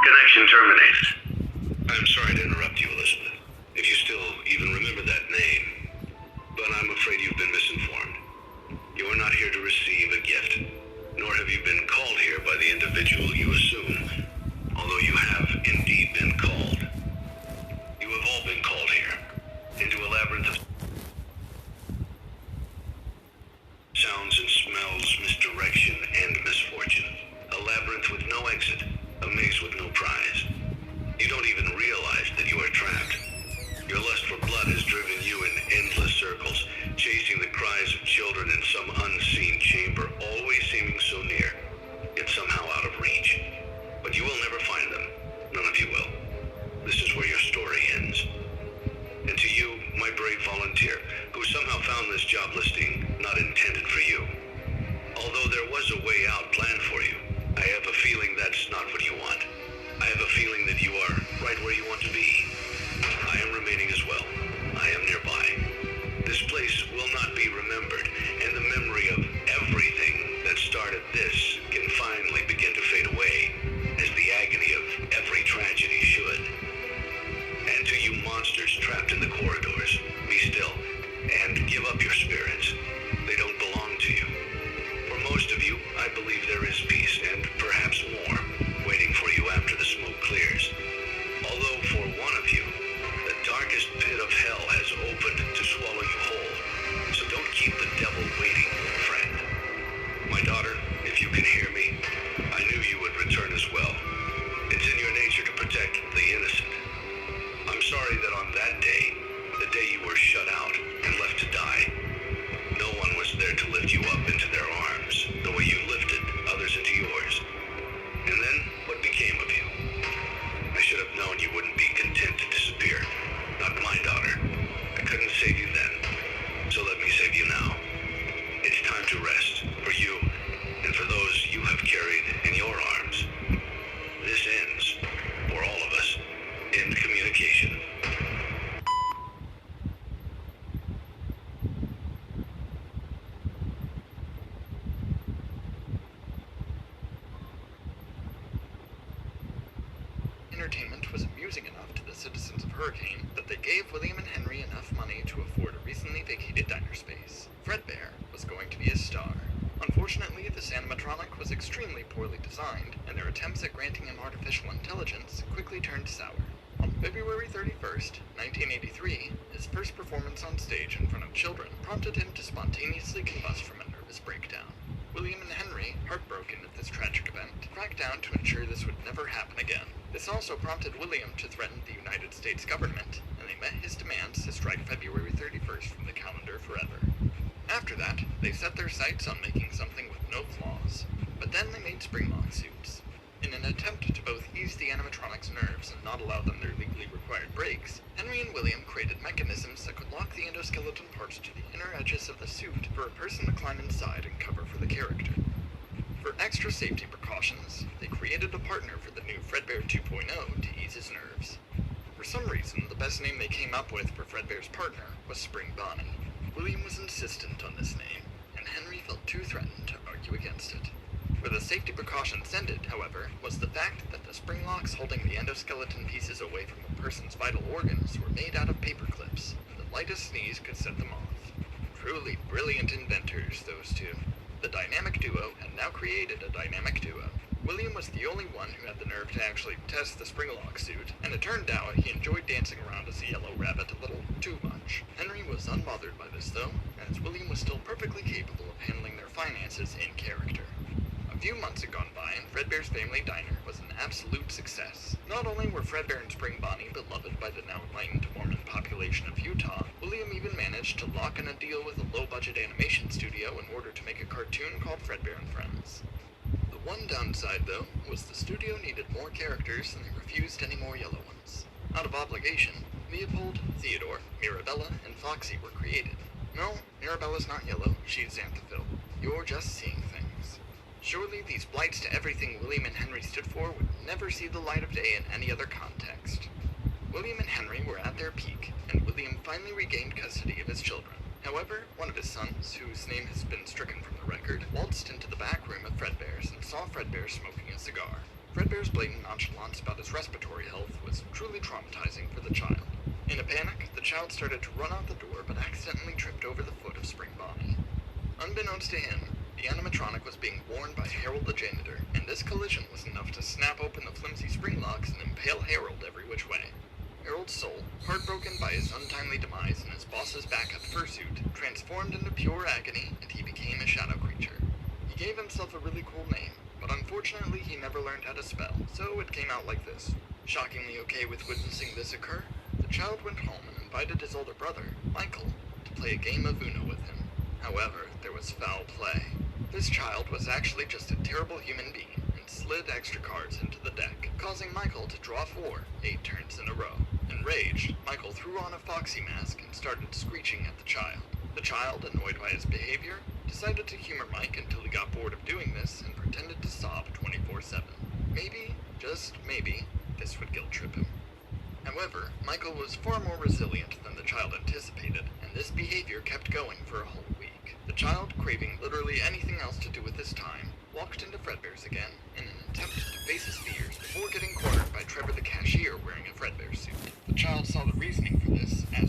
Connection terminated. I'm sorry to interrupt you, Elizabeth, if you still even remember that name, but I'm afraid you've been misinformed. You are not here to receive a gift, nor have you been called here by the individual you assume, although you have indeed been called. You have all been called here, into a labyrinth of sounds and smells, misdirection, and misfortune. A labyrinth with no exit, a maze with no prize. You don't even realize that you are trapped. Your lust for blood has driven you in endless circles, chasing the cries of children in some unseen chamber, always seeming so near, yet somehow out of reach. But you will never find them. None of you will. This is where your story ends. And to you, my brave volunteer, who somehow found this job listing not intended for you. Although there was a way out planned for you, I have a feeling that's not what you want. I have a feeling that you are right where you want to be. I am remaining as well. I am nearby. This place will not be remembered, and the memory of everything that started this can finally begin to fade away, as the agony of every tragedy should. And to you monsters trapped in the corridors, be still, and give up your spirits. They don't belong to you. For most of you, I believe there is peace, and perhaps more, waiting for you after the smoke clears. Although for one of you, the darkest pit of hell has opened to swallow you whole. So don't keep the devil waiting, friend. My daughter, if you can hear me, I knew you would return as well. It's in your nature to protect the innocent. I'm sorry that on that day, the day you were shut out and left to die, no one was there to lift you up into their arms, the way you lifted others into yours. And then, what became of you? I should have known you wouldn't be content to disappear. Not my daughter. I couldn't save you then, so let me save you now. It's time to rest, for you, and for those you have carried in your arms. This ends, for all of us, in communication. Entertainment was amusing enough to the citizens of Hurricane that they gave William and Henry enough money to afford a recently vacated diner space. Fredbear was going to be a star. Unfortunately, this animatronic was extremely poorly designed, and their attempts at granting him artificial intelligence quickly turned sour. On February 31st, 1983, his first performance on stage in front of children prompted him to spontaneously combust from a nervous breakdown. William and Henry, heartbroken at this tragic event, cracked down to ensure this would never happen again. This also prompted William to threaten the United States government, and they met his demands to strike February 31st from the calendar forever. After that, they set their sights on making something with no flaws. But then they made spring-lock suits. In an attempt to both ease the animatronics' nerves and not allow them their legally required breaks, Henry and William created mechanisms that could lock the endoskeleton parts to the inner edges of the suit for a person to climb inside and cover for the character. For extra safety precautions, they created a partner for the new Fredbear 2.0 to ease his nerves. For some reason, the best name they came up with for Fredbear's partner was Spring Bonnie. William was insistent on this name, and Henry felt too threatened to argue against it. Where the safety precautions ended, however, was the fact that the spring locks holding the endoskeleton pieces away from a person's vital organs were made out of paper clips, and the lightest sneeze could set them off. Truly brilliant inventors, those two. The dynamic duo had now created a dynamic duo. William was the only one who had the nerve to actually test the spring-lock suit, and it turned out he enjoyed dancing around as a yellow rabbit a little too much. Henry was unbothered by this, though, as William was still perfectly capable of handling their finances in character. A few months had gone by, and Fredbear's Family Diner was an absolute success. Not only were Fredbear and Spring Bonnie beloved by the now enlightened Mormon population of Utah, William even managed to lock in a deal with a low-budget animation studio in order to make a cartoon called Fredbear and Friends. The one downside, though, was the studio needed more characters and they refused any more yellow ones. Out of obligation, Leopold, Theodore, Mirabella, and Foxy were created. No, Mirabella's not yellow, she's Xanthophyll. You're just seeing things. Surely these blights to everything William and Henry stood for would never see the light of day in any other context. William and Henry were at their peak, and William finally regained custody of his children. However, one of his sons, whose name has been stricken from the record, waltzed into the back room of Fredbear's and saw Fredbear smoking a cigar. Fredbear's blatant nonchalance about his respiratory health was truly traumatizing for the child. In a panic, the child started to run out the door but accidentally tripped over the foot of Spring Bonnie. Unbeknownst to him, the animatronic was being borne by Harold the janitor, and this collision was enough to snap open the flimsy spring locks and impale Harold every which way. Harold's soul, heartbroken by his untimely demise in his boss's backup fursuit, transformed into pure agony, and he became a shadow creature. He gave himself a really cool name, but unfortunately he never learned how to spell, so it came out like this. Shockingly okay with witnessing this occur, the child went home and invited his older brother, Michael, to play a game of Uno with him. However, there was foul play. This child was actually just a terrible human being and slid extra cards into the deck, causing Michael to draw 8 turns in a row. Enraged, Michael threw on a foxy mask and started screeching at the child. The child, annoyed by his behavior, decided to humor Mike until he got bored of doing this and pretended to sob 24/7. Maybe, just maybe, this would guilt trip him. However, Michael was far more resilient than the child anticipated, and this behavior kept going for a whole week. The child, craving literally anything else to do with his time, walked into Fredbear's again in an attempt to face his fears